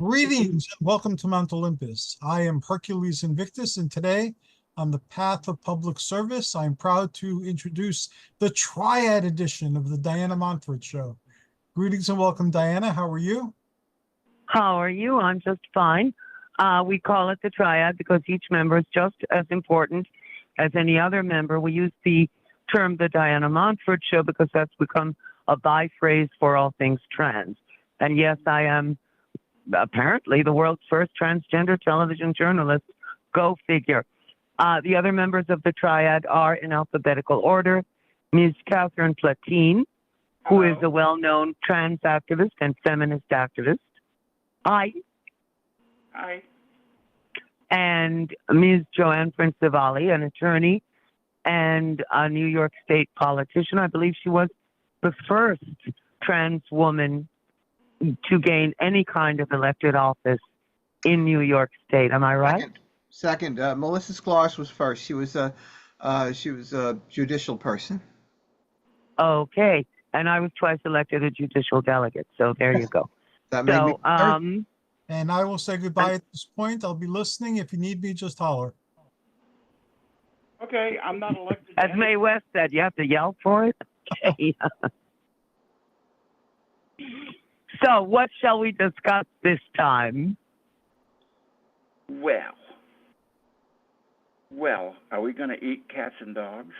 Greetings and welcome to Mount Olympus. I am Hercules Invictus, and today, on the path of public service, I'm proud to introduce the TRIAD edition of the Diana Montford Show. Greetings and welcome, Diana. How are you? How are you? I'm just fine. We call it the TRIAD because each member is just as important as any other member. We use the term the Diana Montford Show because that's become a by-phrase for all things trans. And yes, I am apparently the world's first transgender television journalist. Go figure. The other members of the TRIAD are in alphabetical order. Ms. Cathryn Platine, who is a well-known trans activist and feminist activist. Hi. And Ms. Joann Prinzivalli, an attorney and a New York State politician. I believe she was the first trans woman to gain any kind of elected office in New York State. Am I right? Second. Melissa Sklar was first. She was a judicial person. Okay. And I was twice elected a judicial delegate. So there you go. That made me And I will say goodbye at this point. I'll be listening. If you need me, just holler. Okay, I'm not elected. As Mae West said, you have to yell for it. Okay. So, what shall we discuss this time? Well, are we going to eat cats and dogs?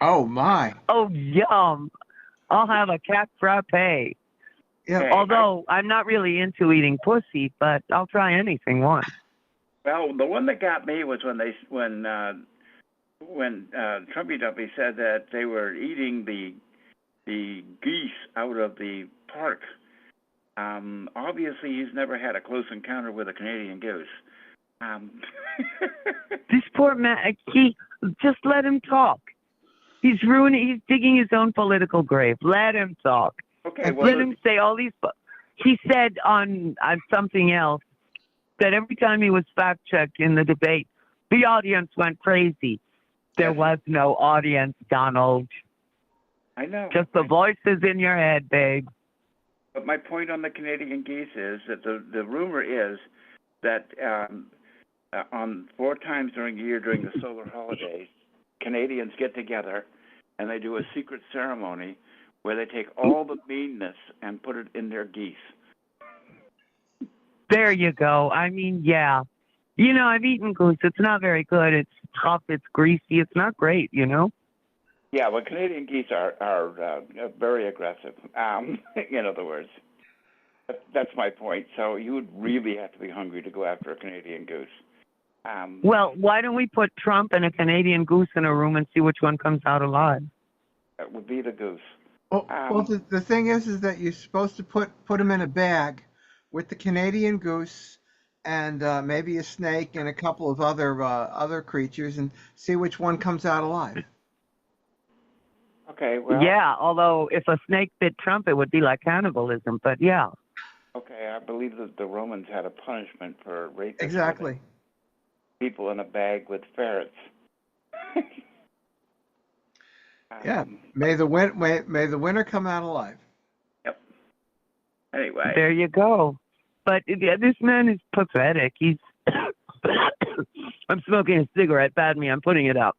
Oh my! Oh, yum! I'll have a cat frappe. Yeah. Hey, Although I'm not really into eating pussy, but I'll try anything once. Well, the one that got me was when Trumpy Dumpy said that they were eating the geese out of the park. Obviously, he's never had a close encounter with a Canadian goose. This poor man, he just let him talk. He's digging his own political grave. Let him talk. Okay, Let him say all these. He said on something else that every time he was fact-checked in the debate, the audience went crazy. There was no audience, Donald. I know. Just the voices in your head, babe. But my point on the Canadian geese is that the rumor is that on 4 times during the year during the solar holidays, Canadians get together and they do a secret ceremony where they take all the meanness and put it in their geese. There you go. I mean, yeah. You know, I've eaten goose. It's not very good. It's tough. It's greasy. It's not great, you know? Yeah, well, Canadian geese are very aggressive, in other words. That's my point. So you would really have to be hungry to go after a Canadian goose. Well, why don't we put Trump and a Canadian goose in a room and see which one comes out alive? That would be the goose. Well, the thing is that you're supposed to put them in a bag with the Canadian goose and maybe a snake and a couple of other creatures and see which one comes out alive. Okay, well. Yeah, although if a snake bit Trump, it would be like cannibalism, but yeah. Okay, I believe that the Romans had a punishment for raping Exactly. people in a bag with ferrets. Yeah, may the winner come out alive. Yep. Anyway. There you go. But yeah, this man is pathetic. He's. I'm smoking a cigarette. Bad me. I'm putting it out.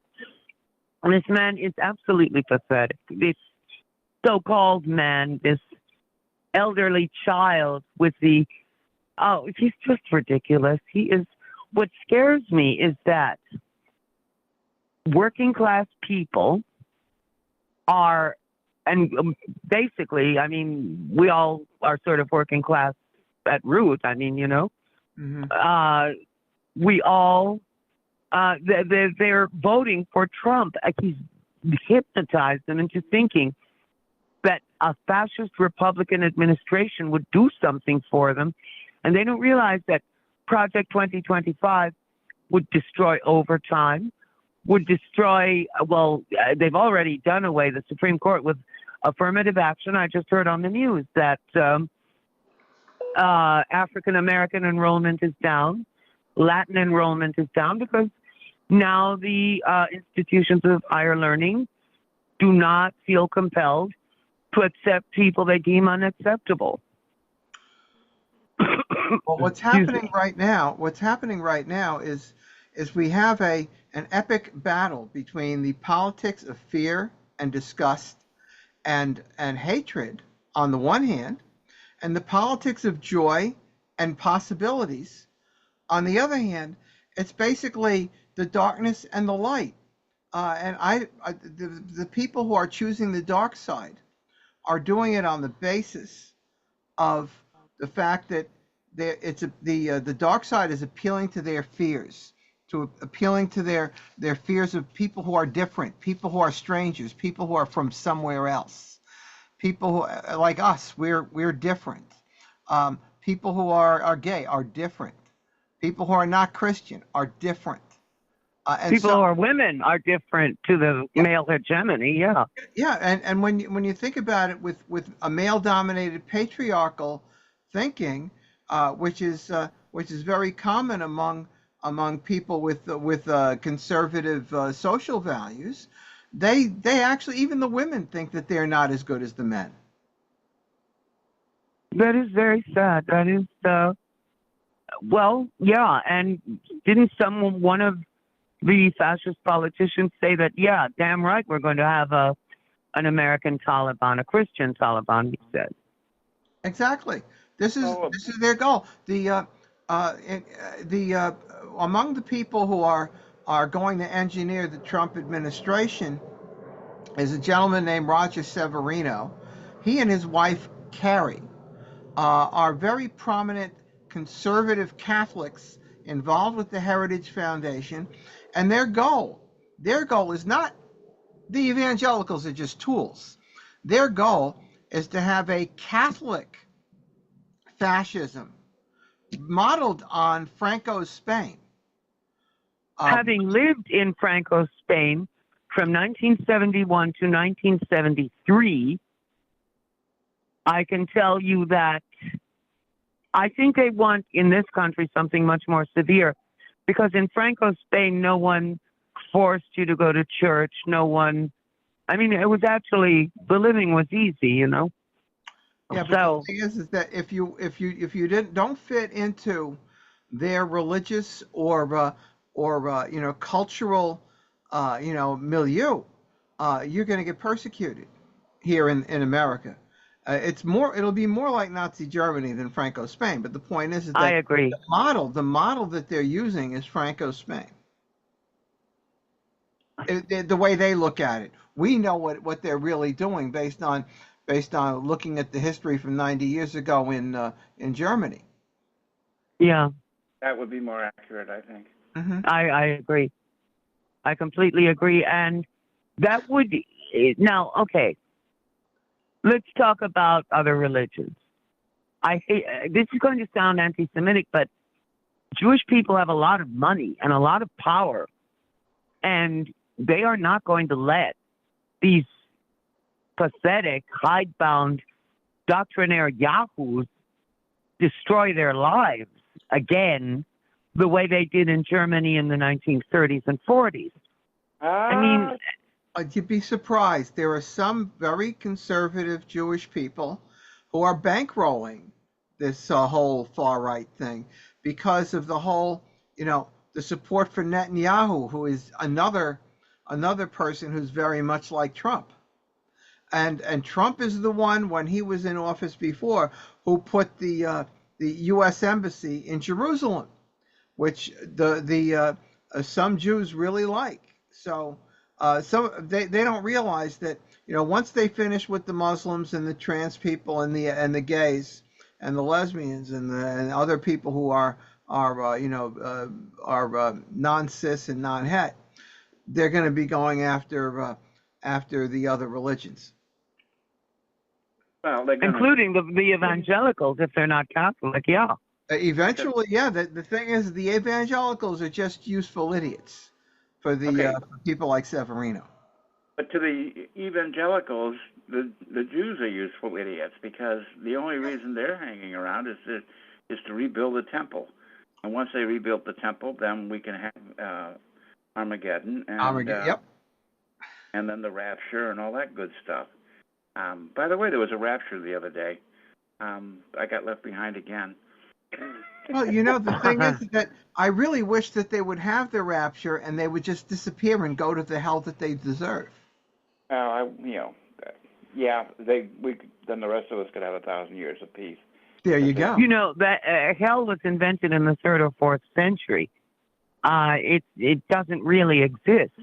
This man is absolutely pathetic. This so-called man, this elderly child with he's just ridiculous. He is. What scares me is that working class people are, and basically, I mean, we all are sort of working class at root. I mean, you know, we all, they're voting for Trump. He's hypnotized them into thinking that a fascist Republican administration would do something for them. And they don't realize that Project 2025 would destroy overtime, would destroy, they've already done away the Supreme Court with affirmative action. I just heard on the news that African-American enrollment is down, Latin enrollment is down because now the institutions of higher learning do not feel compelled to accept people they deem unacceptable. Well, what's Excuse happening me. right now, is we have an epic battle between the politics of fear and disgust and hatred on the one hand, and the politics of joy and possibilities on the other hand. It's basically the darkness and the light. The people who are choosing the dark side are doing it on the basis of the fact that the dark side is appealing to their fears, to appealing to their fears of people who are different, people who are strangers, people who are from somewhere else, people who like us, we're different. People who are gay are different. People who are not Christian are different. And People so who are women are different to the yeah, male hegemony. Yeah. yeah, and when you think about it with a male dominated patriarchal thinking, which is very common among people with conservative social values, they actually, even the women think that they're not as good as the men. That is very sad. That is, well, yeah. And didn't one of the fascist politicians say that, yeah, damn right, we're going to have an American Taliban, a Christian Taliban, he said. Exactly. Oh, This is their goal. The among the people who are going to engineer the Trump administration is a gentleman named Roger Severino. He and his wife Carrie are very prominent conservative Catholics involved with the Heritage Foundation, and their goal is not, the evangelicals are just tools. Their goal is to have a Catholic fascism modeled on Franco's Spain. Having lived in Franco's Spain from 1971 to 1973, I can tell you that I think they want in this country something much more severe, because in Franco's Spain, no one forced you to go to church. No one, I mean, it was actually, the living was easy, you know? Yeah, but the So, thing is that if you don't fit into their religious or cultural milieu, you're going to get persecuted here in America. It'll be more like Nazi Germany than Franco Spain. But the point is I that agree. the model that they're using is Franco Spain. The way they look at it, we know what they're really doing based on looking at the history from 90 years ago in Germany. Yeah, that would be more accurate, I think. Hmm. I agree. I completely agree. And that would, now, okay, let's talk about other religions. I hate, this is going to sound anti Semitic, but Jewish people have a lot of money and a lot of power, and they are not going to let these pathetic, hidebound, doctrinaire yahoos destroy their lives again the way they did in Germany in the 1930s and 40s. I mean, You'd be surprised. There are some very conservative Jewish people who are bankrolling this whole far right thing because of the whole, the support for Netanyahu, who is another person who's very much like Trump. And Trump is the one, when he was in office before, who put the U.S. embassy in Jerusalem, which the some Jews really like. So they don't realize that, once they finish with the Muslims and the trans people and the gays and the lesbians and other people who are non-cis and non-het, they're going to be going after the other religions. Well, they're going to. including the evangelicals if they're not Catholic, yeah. Eventually, yeah. The thing is, the evangelicals are just useful idiots for Okay, for people like Severino. but to the evangelicals, the Jews are useful idiots, because the only reason they're hanging around is to rebuild the temple. And once they rebuild the temple, then we can have Armageddon and Yep. and then the rapture and all that good stuff. By the way, there was a rapture the other day. I got left behind again. Well, you know, the thing is that I really wish that they would have the rapture and they would just disappear and go to the hell that they deserve. Yeah, then the rest of us could have 1,000 years of peace. There you go. You know that hell was invented in the 3rd or 4th century. It doesn't really exist.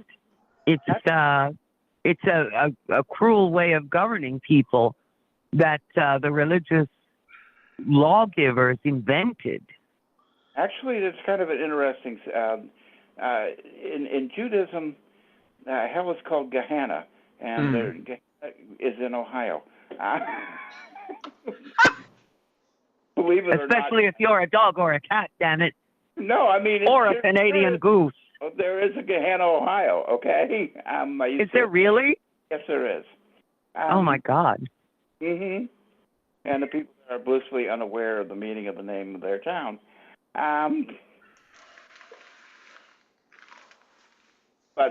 It's a cruel way of governing people that the religious lawgivers invented. Actually, it's kind of an interesting. In Judaism, hell is called Gehenna, and Gehenna is in Ohio. Believe it or not. Especially if you're a dog or a cat, damn it. No, I mean. Or a Canadian goose. There is a Gehenna, Ohio, okay? Is there really? Yes, there is. Oh, my God. Mm-hmm. And the people are blissfully unaware of the meaning of the name of their town. But,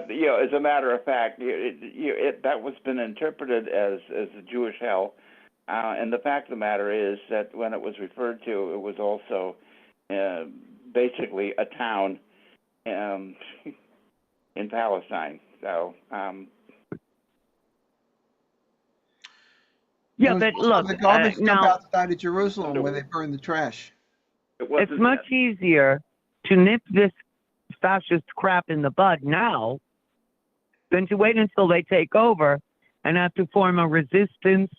as a matter of fact, that was been interpreted as a Jewish hell. And the fact of the matter is that when it was referred to, it was also basically a town in Palestine. So, yeah, but look, the garbage dump now outside of Jerusalem where they burn the trash. it's much easier to nip this fascist crap in the bud now than to wait until they take over and have to form a resistance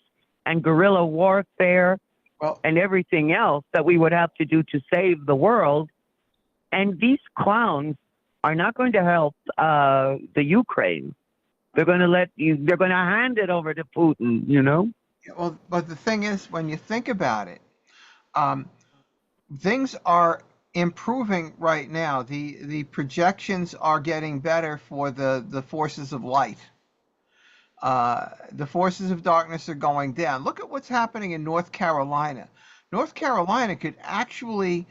and guerrilla warfare and everything else that we would have to do to save the world. And these clowns are not going to help the Ukraine. They're going to hand it over to Putin, you know? Well, but the thing is, when you think about it, things are improving right now. The projections are getting better for the forces of light. The forces of darkness are going down. Look at what's happening in North Carolina. North Carolina could actually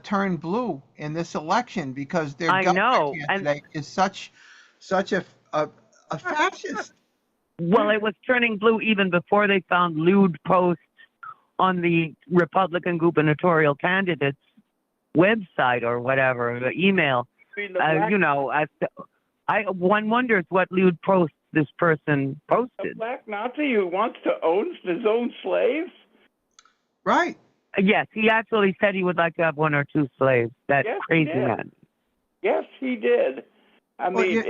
turn blue in this election because their governor candidate is such a fascist. Well, it was turning blue even before they found lewd posts on the Republican gubernatorial candidate's website or whatever, the email. One wonders what lewd posts this person posted. A black Nazi who wants to own his own slaves? Right. Yes, he actually said he would like to have 1 or 2 slaves. That crazy man. Yes, he did. I mean,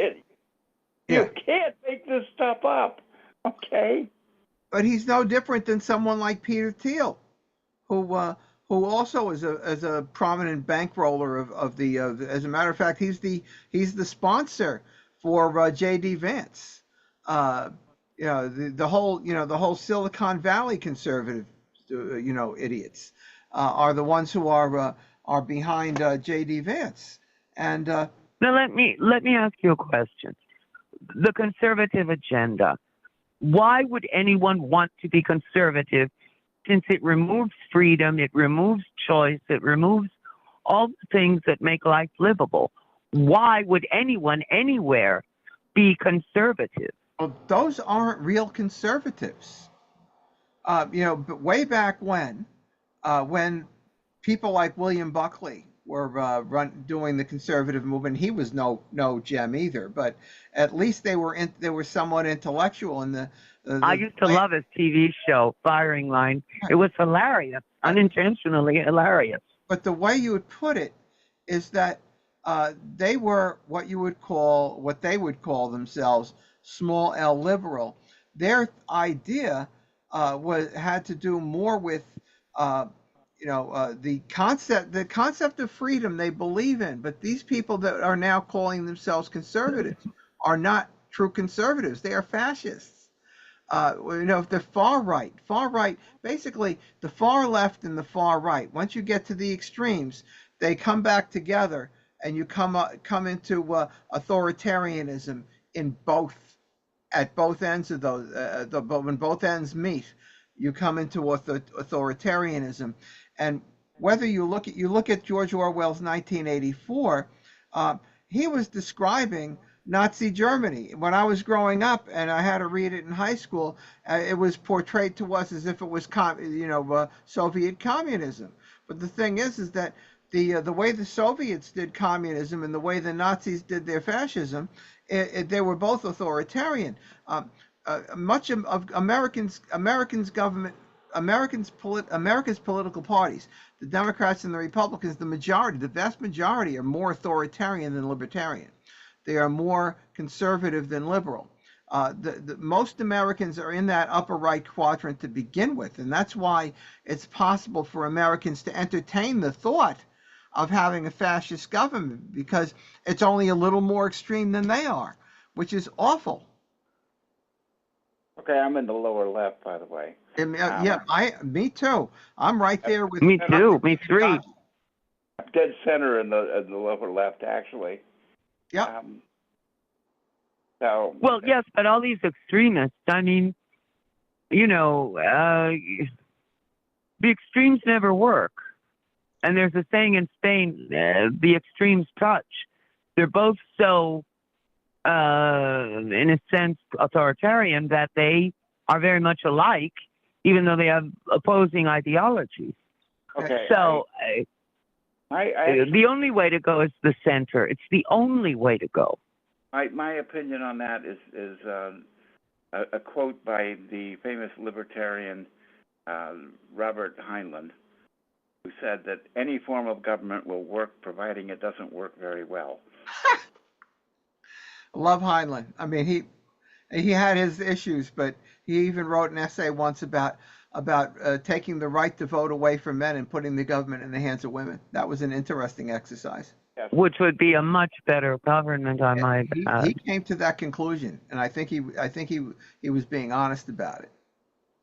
you can't make this stuff up, okay? But he's no different than someone like Peter Thiel, who also is a prominent bankroller of the. As a matter of fact, he's the sponsor for J.D. Vance. The whole Silicon Valley conservative, idiots are the ones who are behind J.D. Vance. And now let me ask you a question. The conservative agenda. Why would anyone want to be conservative, since it removes freedom, it removes choice, it removes all the things that make life livable? Why would anyone anywhere be conservative? Well, those aren't real conservatives. But way back when people like William Buckley were doing the conservative movement, he was no gem either. But at least they were somewhat intellectual. And I used to love his TV show, Firing Line. It was hilarious, unintentionally hilarious. But the way you would put it is that they were what they would call themselves small L liberal. Their idea had to do more with the concept of freedom they believe in. But these people that are now calling themselves conservatives are not true conservatives. They are fascists. The far right, basically the far left and the far right. Once you get to the extremes, they come back together, and you come into authoritarianism at both ends of those. When both ends meet, you come into authoritarianism. And whether you look at George Orwell's 1984, he was describing Nazi Germany. When I was growing up and I had to read it in high school, it was portrayed to us as if it was, Soviet communism. But the thing is that the way the Soviets did communism and the way the Nazis did their fascism, they were both authoritarian. Much of Americans government. America's political parties, the Democrats and the Republicans, the vast majority are more authoritarian than libertarian. They are more conservative than liberal. Most Americans are in that upper right quadrant to begin with, and that's why it's possible for Americans to entertain the thought of having a fascist government, because it's only a little more extreme than they are, which is awful. Okay, I'm in the lower left, by the way. Me too. I'm right there with. Me too. Me three. Dead center in the lower left, actually. Yeah. Well, yes, but all these extremists, I mean, the extremes never work. And there's a saying in Spain, the extremes touch. They're both so, in a sense, authoritarian that they are very much alike, even though they have opposing ideologies. Okay. So the only way to go is the center. It's the only way to go. My opinion on that is a quote by the famous libertarian Robert Heinlein, who said that any form of government will work providing it doesn't work very well. Love Heinlein. I mean, he had his issues, but he even wrote an essay once about taking the right to vote away from men and putting the government in the hands of women. That was an interesting exercise. Yes. Which would be a much better government, I might add. He came to that conclusion, and I think he was being honest about it.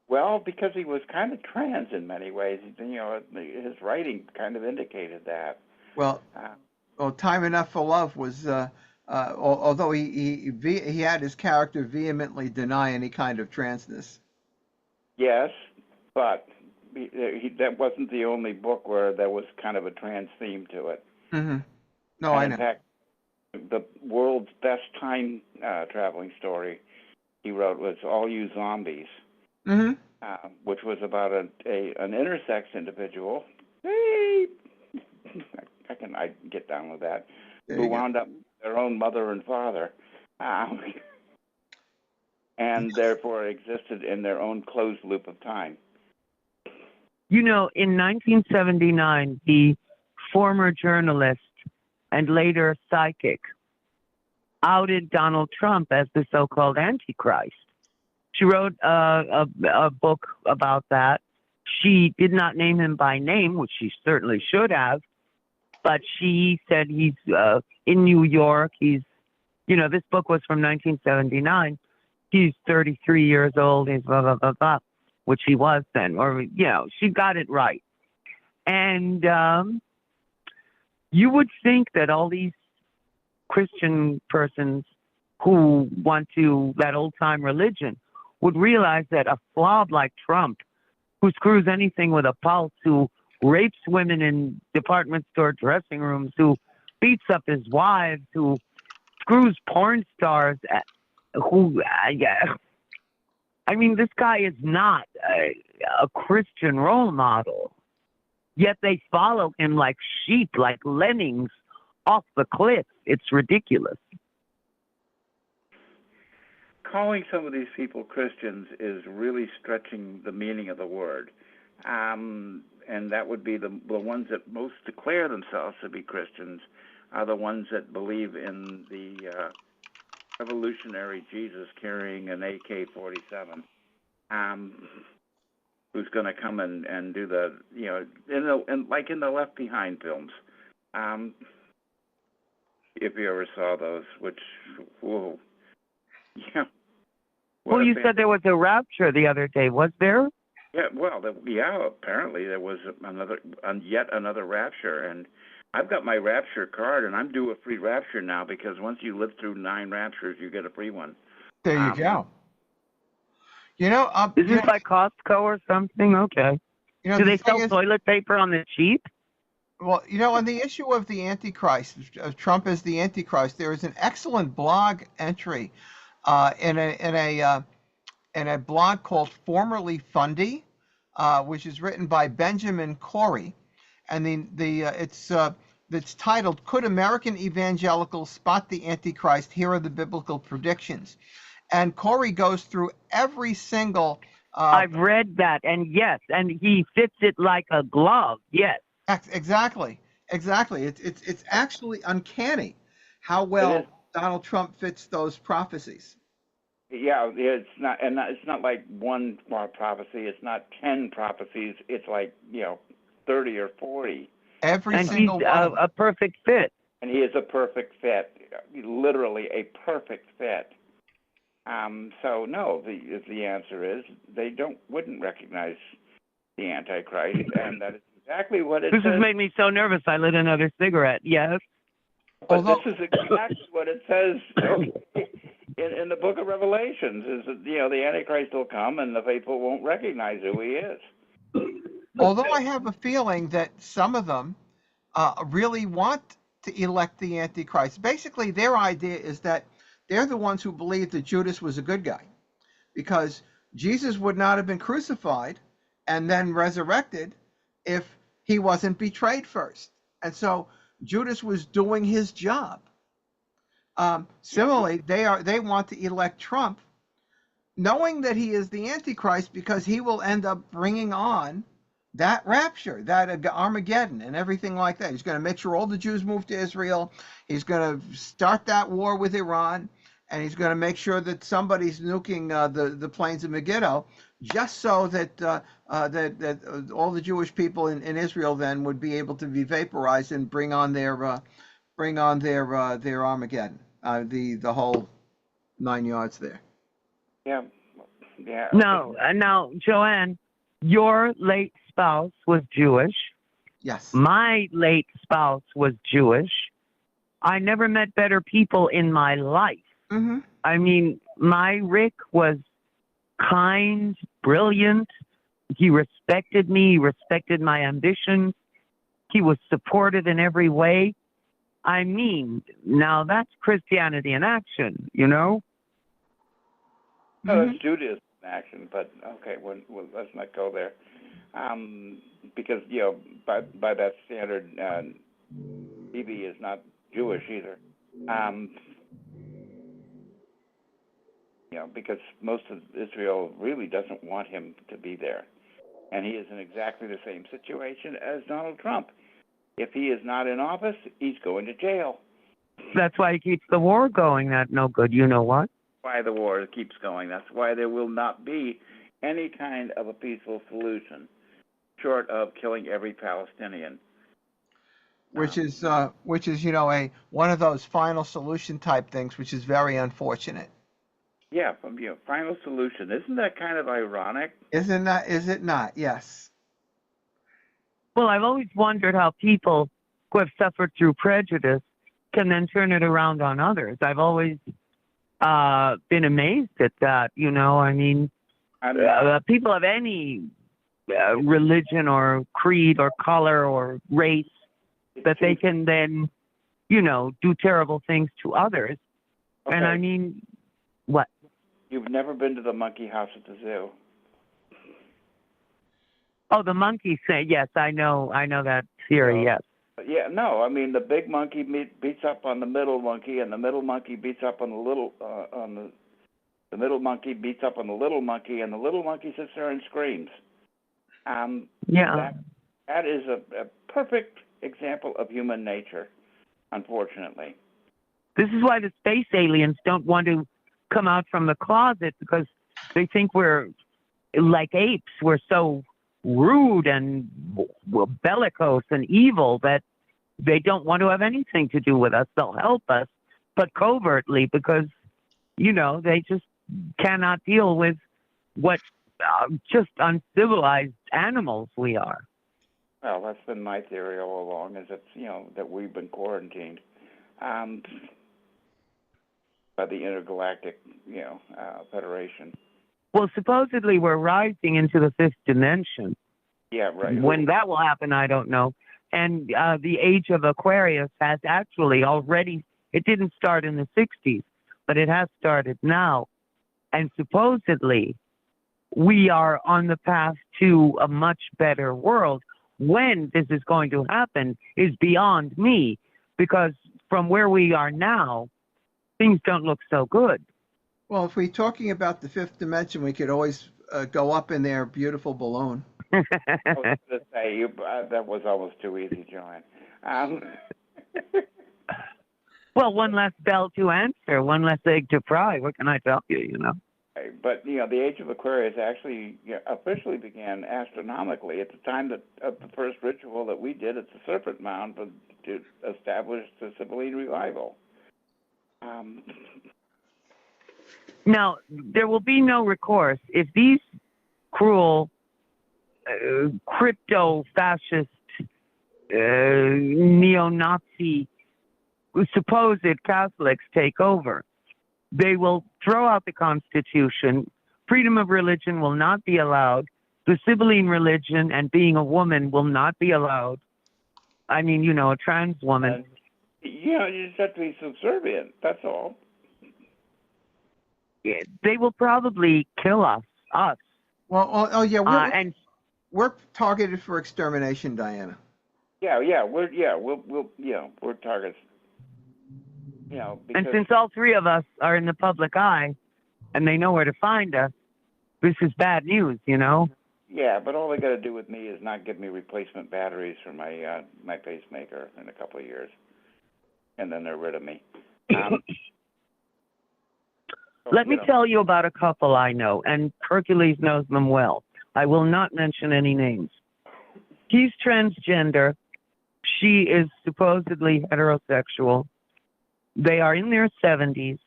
Well, because he was kind of trans in many ways. His writing kind of indicated that. Well, Time Enough for Love was, although he had his character vehemently deny any kind of transness. Yes, but that wasn't the only book where there was kind of a trans theme to it. Mm-hmm. No, and I know. In fact, the world's best time traveling story he wrote was All You Zombies, mm-hmm. Which was about an intersex individual. Hey, I can get down with that. Who wound up their own mother and father, and therefore existed in their own closed loop of time. In 1979, the former journalist and later psychic outed Donald Trump as the so-called Antichrist. She wrote a book about that. She did not name him by name, which she certainly should have, but she said he's in New York. He's, this book was from 1979. He's 33 years old. He's blah, blah, blah, blah, which he was then. Or, she got it right. And you would think that all these Christian persons who want that old-time religion would realize that a slob like Trump, who screws anything with a pulse, who rapes women in department store dressing rooms, who beats up his wives, who screws porn stars, this guy is not a Christian role model. Yet they follow him like sheep, like lemmings off the cliff. It's ridiculous. Calling some of these people Christians is really stretching the meaning of the word. And that would be the ones that most declare themselves to be Christians are the ones that believe in the revolutionary Jesus carrying an AK-47, who's going to come and do the, like in the Left Behind films, if you ever saw those, which, whoa, yeah. Well, you said there was a rapture the other day, was there? Yeah, well, apparently there was yet another rapture, and I've got my rapture card, and I'm due a free rapture now because once you live through 9 raptures, you get a free one. There you go. Is this like Costco or something? Okay. Do they sell toilet paper on the cheap? Well, on the issue of the Antichrist, of Trump as the Antichrist, there is an excellent blog entry in a blog called Formerly Fundy, which is written by Benjamin Corey, and it's titled "Could American Evangelicals Spot the Antichrist? Here are the biblical predictions." And Corey goes through every single. I've read that, and yes, and he fits it like a glove. Yes. Exactly. It's actually uncanny how It well is. Donald Trump fits those prophecies. Yeah, it's not like one prophecy. It's not 10 prophecies. It's like 30 or 40. Every And single he's one. a perfect fit. And he is a perfect fit, literally a perfect fit. So no, the answer is they wouldn't recognize the Antichrist, and that is exactly what it This says. has made me so nervous. I lit another cigarette. Yes. But this is exactly what it says in the Book of Revelations: is that the Antichrist will come, and the faithful won't recognize who he is. Although I have a feeling that some of them really want to elect the Antichrist. Basically, their idea is that they're the ones who believe that Judas was a good guy, because Jesus would not have been crucified and then resurrected if he wasn't betrayed first. And so Judas was doing his job. Similarly, they want to elect Trump, knowing that he is the Antichrist, because he will end up bringing on that rapture, that Armageddon, and everything like that. He's going to make sure all the Jews move to Israel. He's going to start that war with Iran, and he's going to make sure that somebody's nuking the plains of Megiddo, just so that that all the Jewish people in Israel then would be able to be vaporized and bring on their Armageddon, the whole 9 yards there. Yeah. No, now, Joann, your late spouse was Jewish. Yes. My late spouse was Jewish. I never met better people in my life. Mm-hmm. I mean, my Rick was kind, brilliant. He respected me. He respected my ambitions. He was supportive in every way. I mean, now that's Christianity in action, No, Mm-hmm. that's Judaism in action, but okay, well, let's not go there. Because by that standard, Bibi is not Jewish either. Because most of Israel really doesn't want him to be there, and he is in exactly the same situation as Donald Trump. If he is not in office, he's going to jail. That's why he keeps the war going. That's no good. You know what? Why the war keeps going. That's why there will not be any kind of a peaceful solution, short of killing every Palestinian. Which is one of those final solution type things, which is very unfortunate. Yeah, final solution. Isn't that kind of ironic? Is it not? Yes. Well, I've always wondered how people who have suffered through prejudice can then turn it around on others. I've always been amazed at that. I mean, people of any religion or creed or color or race, that they can then, do terrible things to others. Okay. And I mean, what? You've never been to the monkey house at the zoo. Oh, the monkey say, yes, I know that theory, yes. Yeah, no, I mean, the big monkey beats up on the middle monkey, and the middle monkey beats up on the little, the middle monkey beats up on the little monkey, and the little monkey sits there and screams. Yeah. That is a perfect example of human nature, unfortunately. This is why the space aliens don't want to come out from the closet, because they think we're like apes. We're so rude and bellicose and evil that they don't want to have anything to do with us. They'll help us, but covertly, because, they just cannot deal with what just uncivilized animals we are. Well, that's been my theory all along, is that, that we've been quarantined by the intergalactic, Federation. Well, supposedly we're rising into the fifth dimension. Yeah, right. When that will happen, I don't know. And the age of Aquarius has actually already, it didn't start in the 60s, but it has started now. And supposedly, we are on the path to a much better world. When this is going to happen is beyond me, because from where we are now, things don't look so good. Well, if we're talking about the fifth dimension, we could always go up in their beautiful balloon. I was going to say, that was almost too easy, Joann. Well, one less bell to answer, one less egg to fry. What can I tell you, you know? But, the age of Aquarius actually officially began astronomically at the time of the first ritual that we did at the Serpent Mound to establish the Sibylline revival. Now, there will be no recourse if these cruel crypto-fascist, neo-Nazi, supposed Catholics take over. They will throw out the Constitution. Freedom of religion will not be allowed. The Sibylline religion and being a woman will not be allowed. I mean, a trans woman. You just have to be subservient. That's all. They will probably kill us. Well, oh yeah, we're targeted for extermination, Diana. We're targets. Because, and since all three of us are in the public eye, and they know where to find us, this is bad news, Yeah, but all they got to do with me is not give me replacement batteries for my my pacemaker in a couple of years, and then they're rid of me. Let me tell you about a couple I know, and Hercules knows them well. I will not mention any names. He's transgender. She is supposedly heterosexual. They are in their 70s.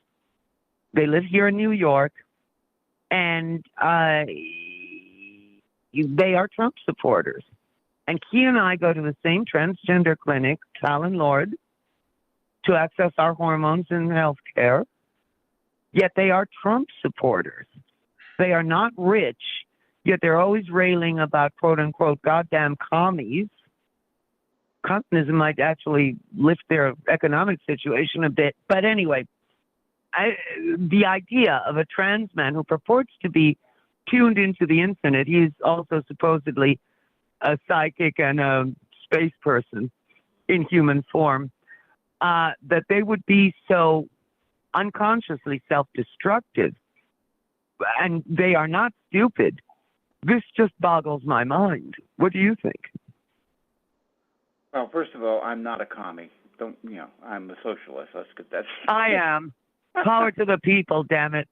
They live here in New York, and they are Trump supporters. And he and I go to the same transgender clinic, Talon Lord, to access our hormones and health care. Yet they are Trump supporters. They are not rich, yet they're always railing about quote-unquote goddamn commies. Communism might actually lift their economic situation a bit. But anyway, the idea of a trans man who purports to be tuned into the infinite, he's also supposedly a psychic and a space person in human form, that they would be so unconsciously self-destructive, and they are not stupid. This just boggles my mind. What do you think? Well, first of all, I'm not a commie. I'm a socialist. Let's get that straight. I am. Power to the people, damn it.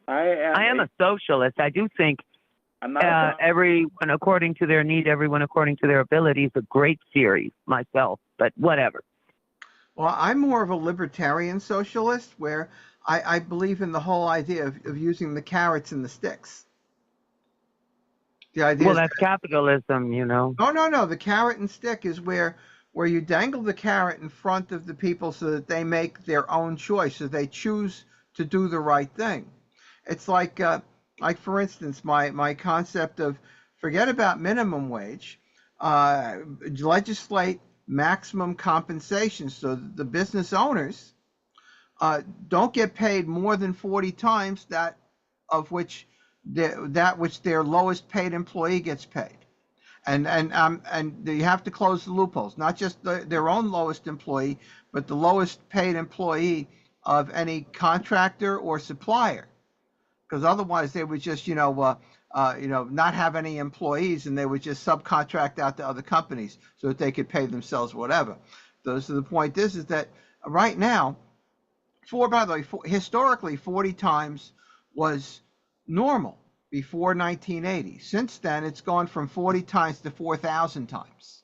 I am a socialist. I do think I'm not everyone according to their need, everyone according to their ability is a great series myself, but whatever. Well, I'm more of a libertarian socialist where I believe in the whole idea of using the carrots and the sticks. The idea well, that's capitalism, No. The carrot and stick is where you dangle the carrot in front of the people so that they make their own choice, so they choose to do the right thing. It's like for instance, my concept of forget about minimum wage, legislate maximum compensation so that the business owners don't get paid more than 40 times that which their lowest paid employee gets paid. And you have to close the loopholes, not just their own lowest employee, but the lowest paid employee of any contractor or supplier, because otherwise they would just not have any employees, and they would just subcontract out to other companies so that they could pay themselves whatever. So the point is that right now, historically 40 times was normal before 1980. Since then, it's gone from 40 times to 4,000 times.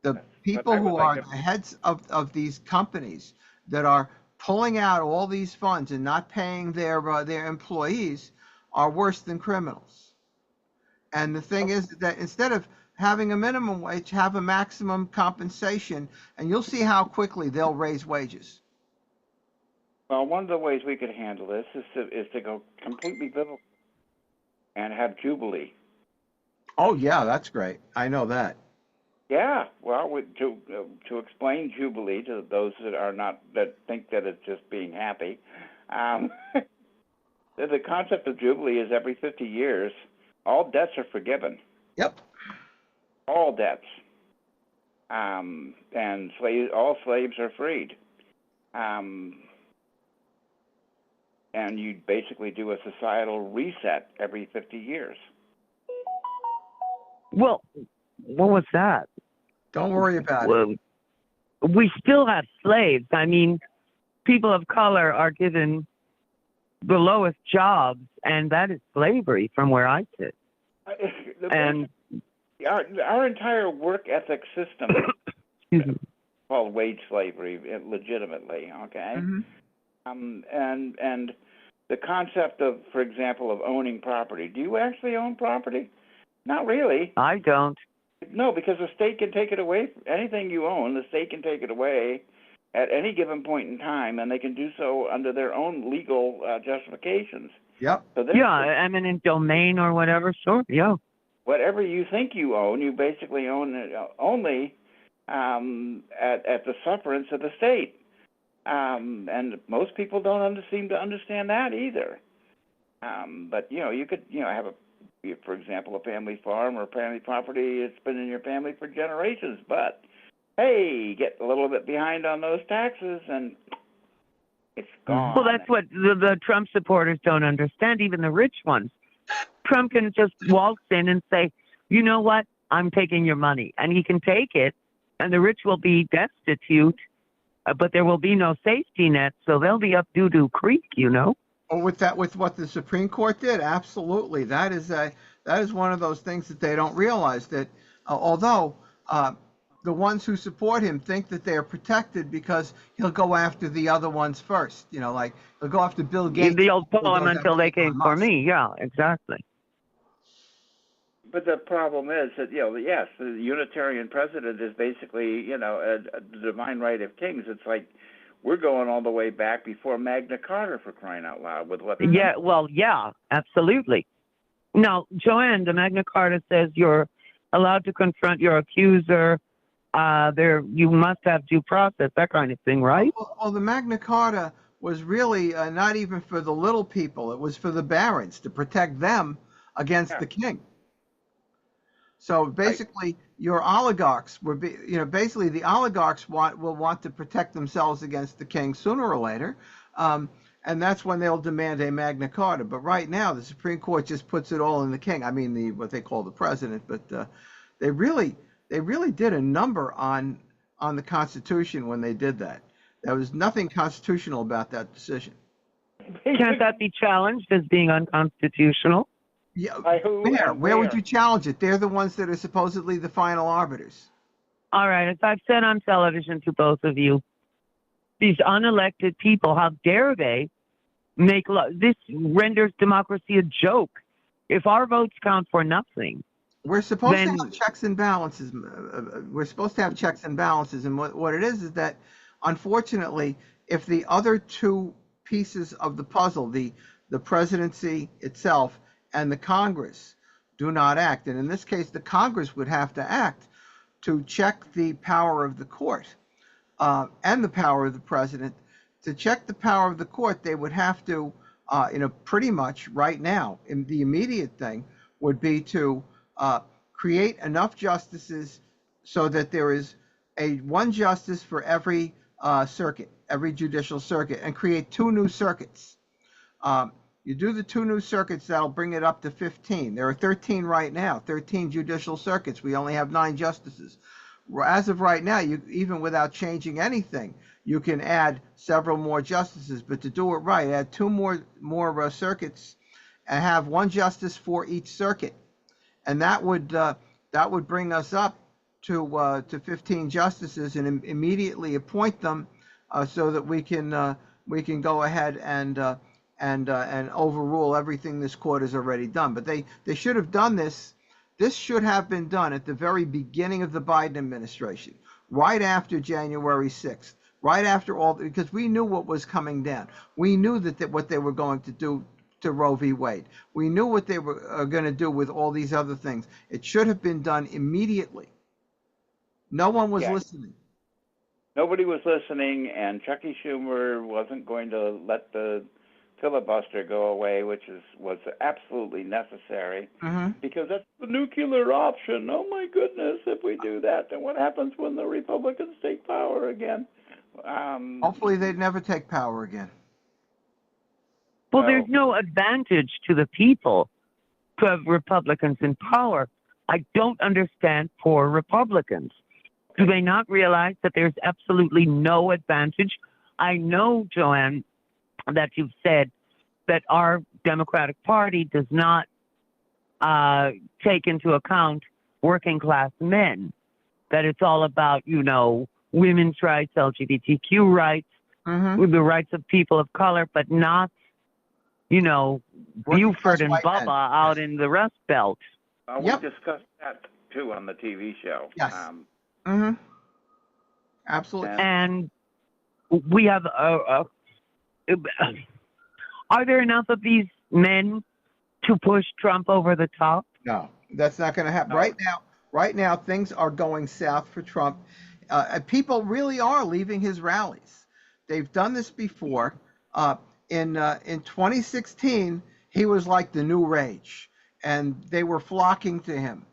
The people who are the heads of these companies that are pulling out all these funds and not paying their employees are worse than criminals. And the thing is that instead of having a minimum wage, have a maximum compensation, and you'll see how quickly they'll raise wages. Well, one of the ways we could handle this is to go completely biblical and have Jubilee. Oh, yeah, that's great. I know that. Yeah, well, to explain Jubilee to those that think that it's just being happy, the concept of Jubilee is every 50 years, all debts are forgiven. Yep. All debts, and all slaves are freed, and you basically do a societal reset every 50 years. Well, what was that? Don't worry about it. We still have slaves. I mean, people of color are given the lowest jobs, and that is slavery from where I sit. And our entire work ethic system is called wage slavery, legitimately. Okay, and the concept of, for example, of owning property. Do you actually own property? Not really. I don't. No, because the state can take it away. Anything you own, the state can take it away at any given point in time, and they can do so under their own legal justifications. Yep. So eminent domain or whatever. Sure. Yeah. Whatever you think you own, you basically own it only at the sufferance of the state. And most people don't seem to understand that either. But you could have for example, a family farm or family property. It's been in your family for generations, but hey, get a little bit behind on those taxes and it's gone. Well, that's what the Trump supporters don't understand, even the rich ones. Trump can just waltz in and say, you know what, I'm taking your money. And he can take it, and the rich will be destitute, but there will be no safety net, so they'll be up doo-doo creek, Or with what the Supreme Court did, absolutely. That is one of those things that they don't realize, that although the ones who support him think that they're protected because he'll go after the other ones first. Like he'll go after Bill Gates. The old poem until they came for me. Yeah, exactly. But the problem is that, yes, the Unitarian president is basically, a divine right of kings. It's like we're going all the way back before Magna Carta, for crying out loud, with what? Yeah, well, yeah, absolutely. Now, Joann, the Magna Carta says you're allowed to confront your accuser. You must have due process, that kind of thing, right? Well, the Magna Carta was really not even for the little people. It was for the barons, to protect them against the king. So basically, your oligarchs basically the oligarchs will want to protect themselves against the king sooner or later, and that's when they'll demand a Magna Carta. But right now, the Supreme Court just puts it all in the king. I mean, what they call the president. But they really did a number on the Constitution when they did that. There was nothing constitutional about that decision. Can't that be challenged as being unconstitutional? Yeah, where would you challenge it? They're the ones that are supposedly the final arbiters. All right, as I've said on television to both of you, these unelected people, how dare they make this renders democracy a joke. If our votes count for nothing, we're supposed to have checks and balances. We're supposed to have checks and balances, and what it is that, unfortunately, if the other two pieces of the puzzle, the presidency itself and the Congress, do not act, and in this case, the Congress would have to act to check the power of the court and the power of the president. To check the power of the court, they would have to, pretty much right now, the immediate thing would be to create enough justices so that there is one justice for every circuit, every judicial circuit, and create 2 new circuits. You do the 2 new circuits, that'll bring it up to 15. There are 13 right now, 13 judicial circuits. We only have 9 justices. As of right now, even without changing anything, you can add several more justices. But to do it right, add 2 more circuits and have 1 justice for each circuit, and that would bring us up to 15 justices, and immediately appoint them so that we can go ahead and overrule everything this court has already done. But they should have done this. This should have been done at the very beginning of the Biden administration, right after January 6th, right after because we knew what was coming down. We knew what they were going to do to Roe v. Wade. We knew what they were going to do with all these other things. It should have been done immediately. No one was Yeah. listening. Nobody was listening, and Chucky Schumer wasn't going to let the filibuster go away, which was absolutely necessary, because that's the nuclear option. Oh my goodness, if we do that, then what happens when the Republicans take power again? Hopefully they'd never take power again. Well, there's no advantage to the people to have Republicans in power. I don't understand poor Republicans. Do they not realize that there's absolutely no advantage? I know, Joann, that you've said that our Democratic Party does not take into account working class men, that it's all about, women's rights, LGBTQ rights, the rights of people of color, but not, Buford and Bubba out in the Rust Belt. We discussed that, too, on the TV show. Yes. Absolutely. And we have are there enough of these men to push Trump over the top? No, that's not going to happen. No. Right now, things are going south for Trump. People really are leaving his rallies. They've done this before. In 2016, he was like the new rage, and they were flocking to him.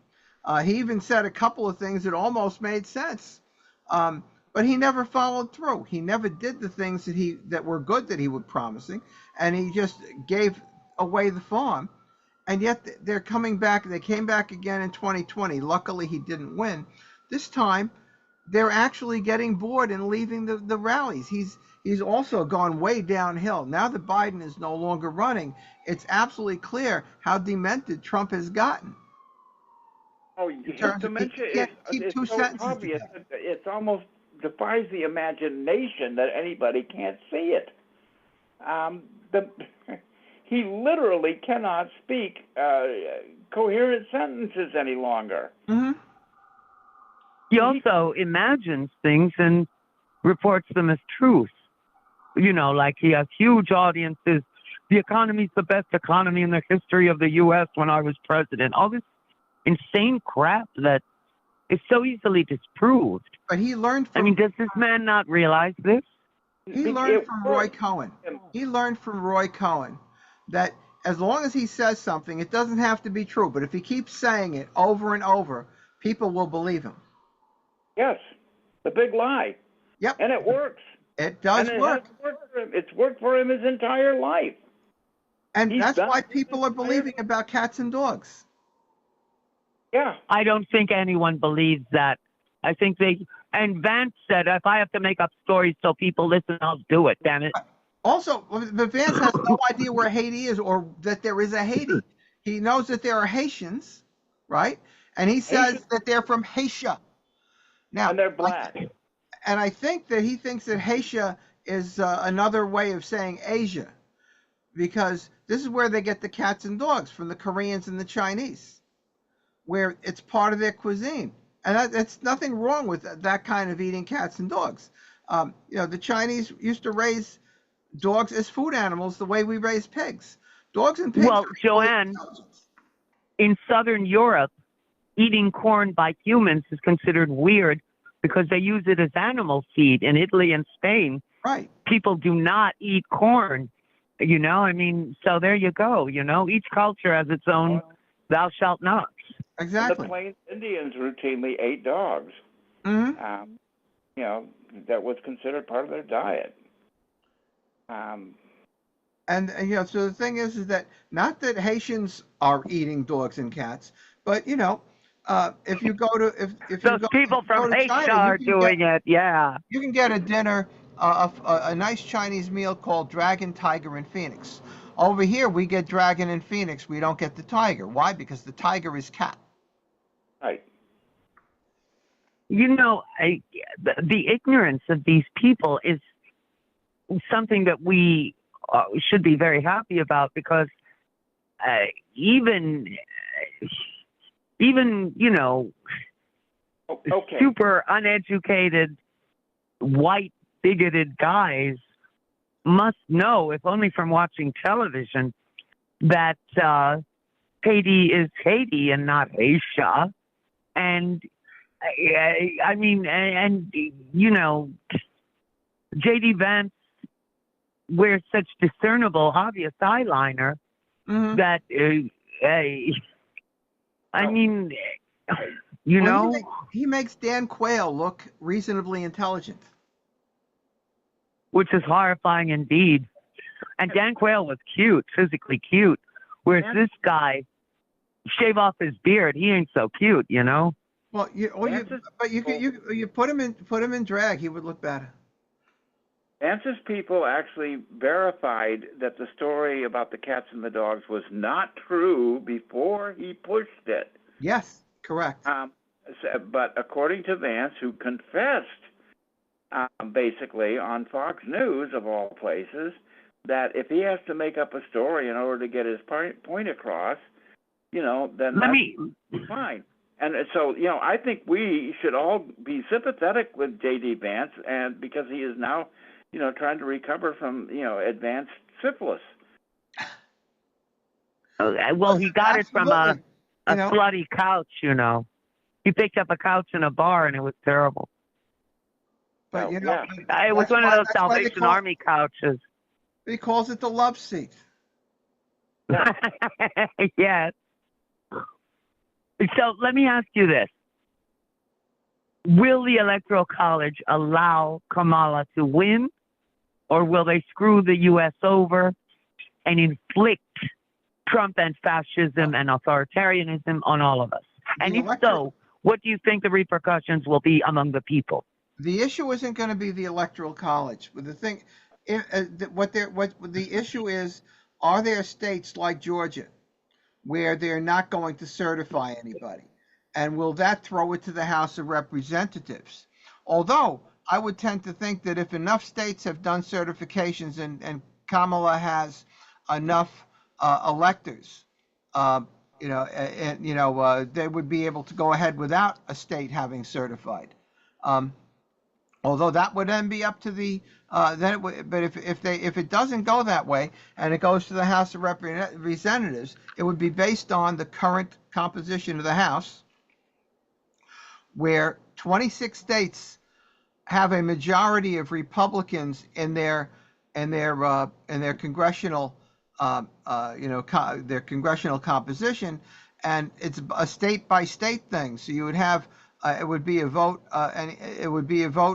He even said a couple of things that almost made sense. But he never followed through. He never did the things that were good that he was promising, and he just gave away the farm. And yet they're coming back. They came back again in 2020. Luckily, he didn't win. This time, they're actually getting bored and leaving the rallies. He's also gone way downhill. Now that Biden is no longer running, it's absolutely clear how demented Trump has gotten. Oh, his dementia is so obvious. It's almost defies the imagination that anybody can't see it. He literally cannot speak coherent sentences any longer. He also imagines things and reports them as truth. Like he has huge audiences. The economy's the best economy in the history of the U.S. when I was president. All this insane crap that is so easily disproved. But he learned from... does this man not realize this? He learned from Roy Cohen. He learned from Roy Cohen that as long as he says something, it doesn't have to be true. But if he keeps saying it over and over, people will believe him. Yes, the big lie. Yep. And it works. It does work. It's worked for him his entire life. And that's why people are believing about cats and dogs. Yeah. I don't think anyone believes that. I think and Vance said, if I have to make up stories so people listen, I'll do it, damn it. Also, but Vance has no idea where Haiti is or that there is a Haiti. He knows that there are Haitians, right? And he says that they're from Haitian. Now, and they're black. And I think that he thinks that Haitian is another way of saying Asia, because this is where they get the cats and dogs, from the Koreans and the Chinese, where it's part of their cuisine. And that's nothing wrong with that kind of eating cats and dogs. The Chinese used to raise dogs as food animals the way we raise pigs. Dogs and pigs. Well, Joann, in Southern Europe, eating corn by humans is considered weird because they use it as animal feed. In Italy and Spain, right, people do not eat corn. So there you go. Each culture has its own thou shalt not. Exactly. And the Plains Indians routinely ate dogs. That was considered part of their diet. So the thing is that not that Haitians are eating dogs and cats, but if you go to if those people from Haiti are doing it, yeah. You can get a dinner, a nice Chinese meal called Dragon, Tiger, and Phoenix. Over here, we get Dragon and Phoenix. We don't get the Tiger. Why? Because the Tiger is cat. Right. The ignorance of these people is something that we should be very happy about, because even super uneducated, white, bigoted guys must know, if only from watching television, that Haiti is Haiti and not Asia. And I mean, and you know, J.D. Vance wears such discernible, obvious eyeliner Hmm. that, I mean, you Well, know, he makes Dan Quayle look reasonably intelligent. which is horrifying indeed. And Dan Quayle was cute, physically cute, whereas this guy, shave off his beard, he ain't so cute, you know. Well, you put him in drag, he would look better. Vance's people actually verified that the story about the cats and the dogs was not true before he pushed it. Yes, correct. But according to Vance, who confessed basically on Fox News, of all places, that if he has to make up a story in order to get his point across, you know, then that's fine. And so, you know, I think we should all be sympathetic with J.D. Vance, and because he is now, you know, trying to recover from, you know, advanced syphilis. Well, he got it from a slutty couch, you know. He picked up a couch in a bar, and it was terrible. But, you know, it was one of those Salvation Army couches. He calls it the love seat. Yes. So let me ask you this. Will the Electoral College allow Kamala to win, or will they screw the U.S. over and inflict Trump and fascism and authoritarianism on all of us? And if so, what do you think the repercussions will be among the people? The issue isn't going to be the Electoral College. But the thing, what the issue is, are there states like Georgia where they're not going to certify anybody? And will that throw it to the House of Representatives? Although I would tend to think that if enough states have done certifications and Kamala has enough electors, they would be able to go ahead without a state having certified. Although that would then be up to the but if it doesn't go that way and it goes to the House of Representatives, it would be based on the current composition of the House, where 26 states have a majority of Republicans in their congressional their congressional composition, and it's a state by state thing. So you would have it would be a vote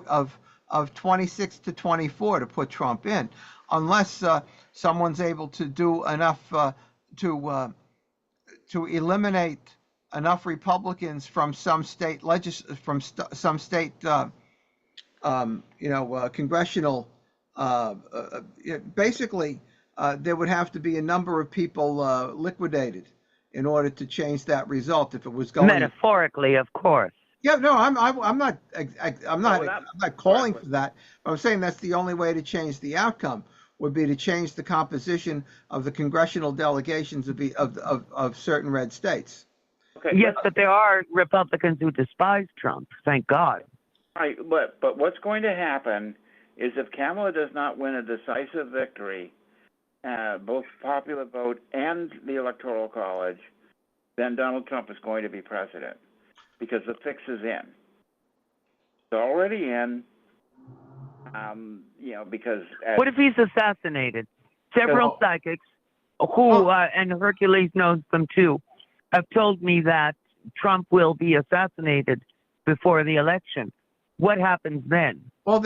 of 26 to 24 to put Trump in, unless someone's able to do enough to eliminate enough Republicans from some state congressional. Basically, there would have to be a number of people liquidated in order to change that result if it was going metaphorically, of course. Yeah, no, I'm not calling for that. I'm saying that's the only way to change the outcome would be to change the composition of the congressional delegations of certain red states. Okay, yes, but there are Republicans who despise Trump. Thank God. Right, but what's going to happen is if Kamala does not win a decisive victory, both popular vote and the Electoral College, then Donald Trump is going to be president. Because the fix is in. It's already in, because... What if he's assassinated? Several psychics who, and Hercules knows them too, have told me that Trump will be assassinated before the election. What happens then? Well,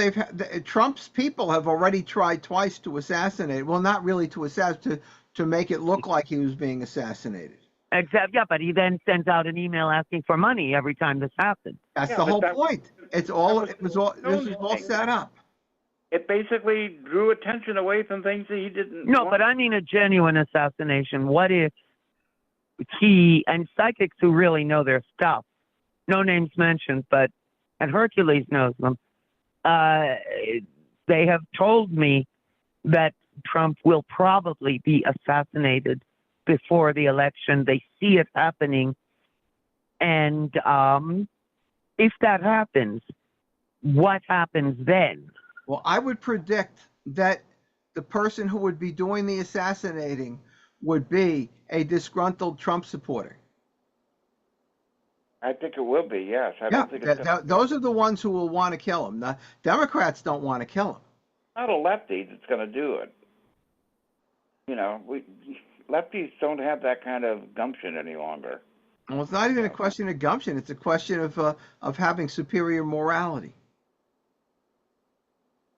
Trump's people have already tried twice to assassinate. Well, not really to assassinate, to make it look like he was being assassinated. Except, but he then sends out an email asking for money every time this happens. That's the whole point. This was all set up. It basically drew attention away from things that he didn't want. But I mean a genuine assassination. What if he, and psychics who really know their stuff, no names mentioned, and Hercules knows them, they have told me that Trump will probably be assassinated before the election. They see it happening. And if that happens, what happens then? Well, I would predict that the person who would be doing the assassinating would be a disgruntled Trump supporter. I think it will be. Yes, I Yeah, don't think it's gonna, those are the ones who will want to kill him. The Democrats don't want to kill him. not a lefty that's going to do it. Lefties don't have that kind of gumption any longer. Well, it's not even a question of gumption. It's a question of having superior morality.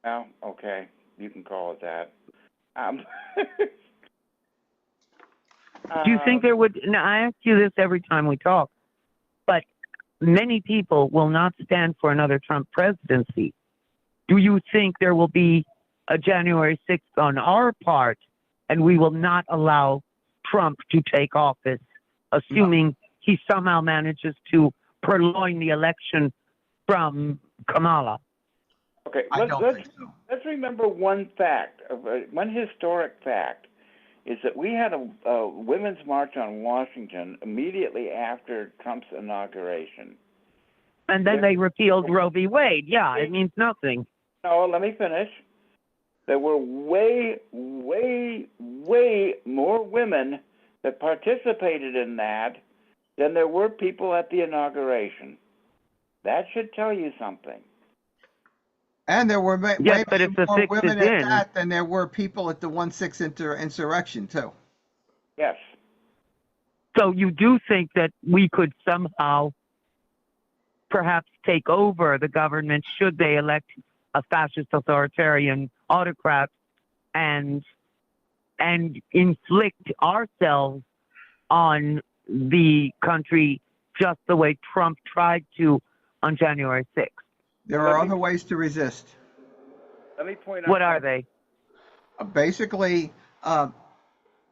Well, okay, you can call it that. Um, Do you think there would? Now, I ask you this every time we talk, but many people will not stand for another Trump presidency. Do you think there will be a January 6th on our part, and we will not allow Trump to take office, assuming he somehow manages to purloin the election from Kamala? Okay, I don't think so. let's remember one fact, one historic fact, is that we had a women's march on Washington immediately after Trump's inauguration. And then they repealed Roe v. Wade. Yeah, it means nothing. No, let me finish. There were way, way, way more women that participated in that than there were people at the inauguration. That should tell you something. And there were way but if the more fix women is at in, that than there were people at the 1/6 insurrection too. Yes. so you do think that we could somehow perhaps take over the government should they elect a fascist authoritarian autocrat and inflict ourselves on the country just the way Trump tried to on January 6th. There are other ways to resist. Let me point out. What are they? Basically, well,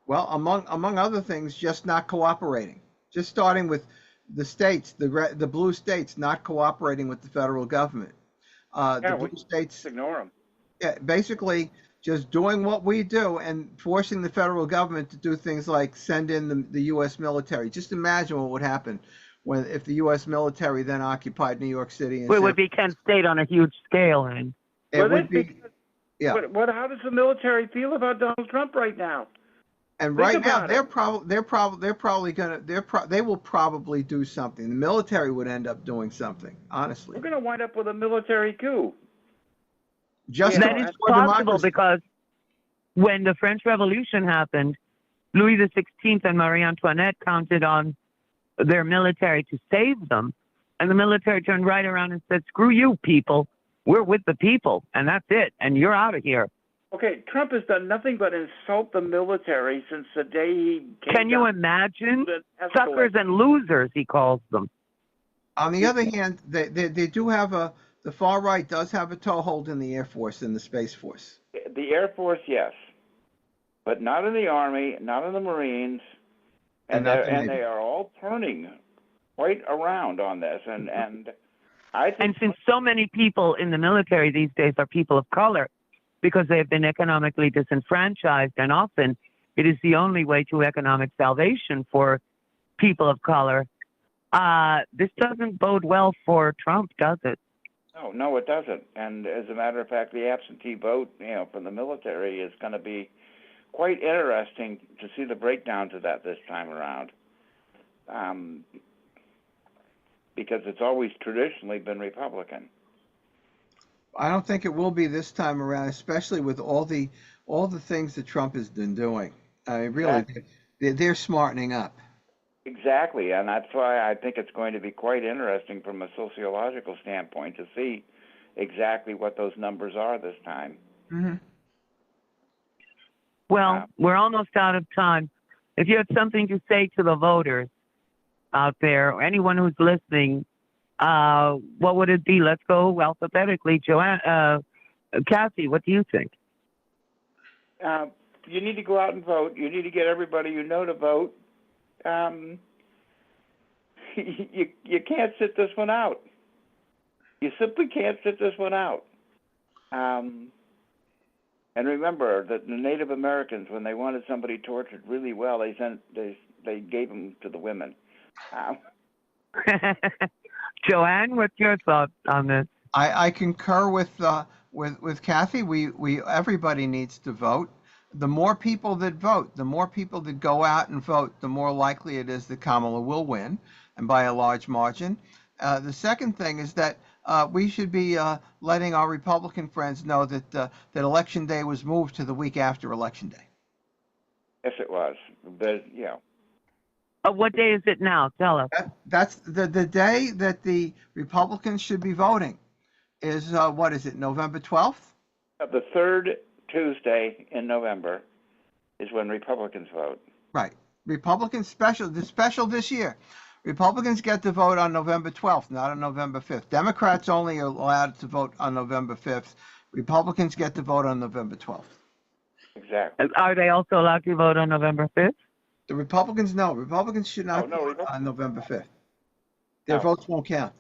among other things, just not cooperating. Just starting with the states, the blue states not cooperating with the federal government. The blue states ignore them. Yeah, basically just doing what we do and forcing the federal government to do things like send in the U.S. military. Just imagine what would happen if the U.S. military then occupied New York City. And It would be Kent State on a huge scale, and it would be. Yeah. How does the military feel about Donald Trump right now? And right now, they will probably do something. The military would end up doing something. Honestly, we're going to wind up with a military coup. That is possible because when the French Revolution happened, Louis XVI and Marie Antoinette counted on their military to save them, and the military turned right around and said, "Screw you, people. We're with the people, and that's it, and you're out of here." Okay, Trump has done nothing but insult the military since the day he came. Can you imagine? Suckers and losers, he calls them. On the other hand, they do have the far right does have a toehold in the Air Force and the Space Force. The Air Force, yes, but not in the Army, not in the Marines, and they are all turning quite around on this. And I think. And since so many people in the military these days are people of color, because they have been economically disenfranchised, and often it is the only way to economic salvation for people of color. This doesn't bode well for Trump, does it? No, it doesn't. And as a matter of fact, the absentee vote, from the military is going to be quite interesting to see the breakdown to that this time around, because it's always traditionally been Republican. I don't think it will be this time around, especially with all the things that Trump has been doing. I mean, really, they're smartening up. Exactly, and that's why I think it's going to be quite interesting from a sociological standpoint to see exactly what those numbers are this time. Mm-hmm. Well, we're almost out of time. If you had something to say to the voters out there, or anyone who's listening, what would it be? Let's go alphabetically. Joann, Kathy, what do you think? You need to go out and vote. You need to get everybody you know to vote. You can't sit this one out. You simply can't sit this one out. And remember that the Native Americans, when they wanted somebody tortured really well, they gave them to the women. Joann, what's your thoughts on this? I concur with Kathy. We everybody needs to vote. The more people that vote, the more people that go out and vote, the more likely it is that Kamala will win. and by a large margin. The second thing is that we should be letting our Republican friends know that Election Day was moved to the week after Election Day. Yes, it was. But, yeah. What day is it now? Tell us. That's the day that the Republicans should be voting is, what is it, November 12th? The third Tuesday in November is when Republicans vote. Right. Republicans special this year. Republicans get to vote on November 12th, not on November 5th. Democrats only are allowed to vote on November 5th. Republicans get to vote on November 12th. Exactly. Are they also allowed to vote on November 5th? The Republicans, no. Republicans should not vote on November 5th. Their votes won't count.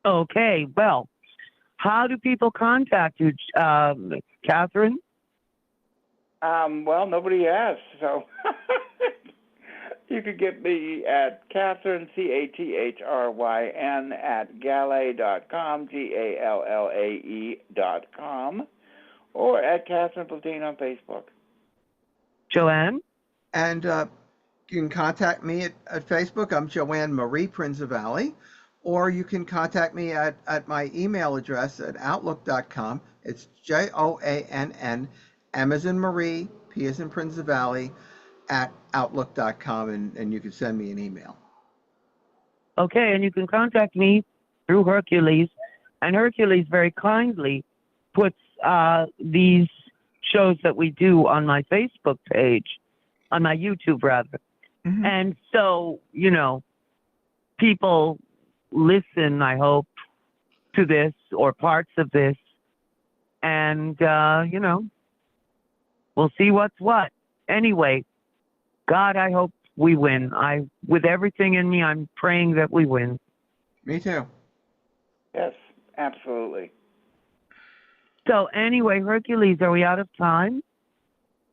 Okay, well, how do people contact you, Cathryn? Well, nobody asked, so you could get me at Cathryn, Cathryn, at gallae.com, GALLAE.com, or at Cathryn Platine on Facebook. Joann? And you can contact me at Facebook. I'm Joann Marie Prinzivalli. Or you can contact me at my email address at outlook.com. It's JOANN, M as in Marie, P as in Prinzivalli, at outlook.com, and you can send me an email. Okay, and you can contact me through Hercules, and Hercules very kindly puts these shows that we do on my Facebook page, on my YouTube rather. Mm-hmm. And so, you know, people listen, I hope, to this or parts of this, and, you know, we'll see what's what. Anyway, God, I hope we win. With everything in me, I'm praying that we win. Me too. Yes, absolutely. So anyway, Hercules, are we out of time?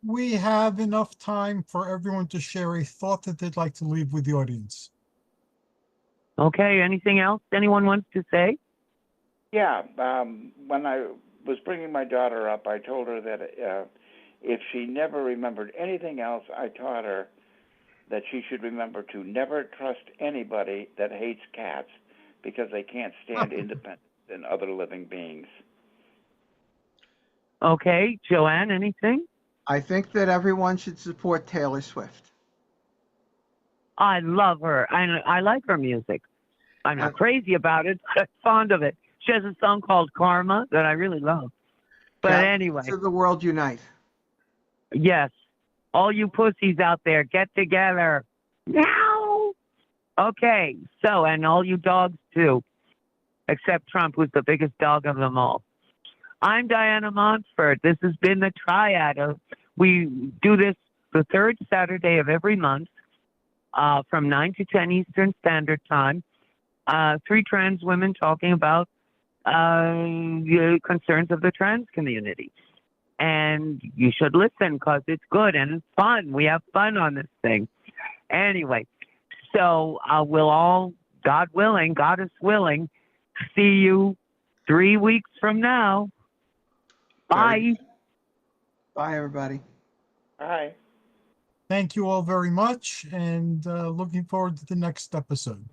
We have enough time for everyone to share a thought that they'd like to leave with the audience. Okay, anything else anyone wants to say? Yeah, when I was bringing my daughter up, I told her that if she never remembered anything else, I taught her that she should remember to never trust anybody that hates cats because they can't stand independence in other living beings. Okay, Joann, anything? I think that everyone should support Taylor Swift. I love her. I like her music. I'm not crazy about it, but I'm fond of it. She has a song called Karma that I really love. But anyway. To the world unite. Yes. All you pussies out there, get together. Meow. Okay. So, and all you dogs too, except Trump, who's the biggest dog of them all. I'm Diana Montford. This has been the Triad. We do this the third Saturday of every month from 9 to 10 Eastern Standard Time. 3 trans women talking about the concerns of the trans community. And you should listen because it's good and it's fun. We have fun on this thing. Anyway, so we'll all, God willing, God is willing, see you 3 weeks from now. Bye. Bye, everybody. Bye. Thank you all very much, and looking forward to the next episode.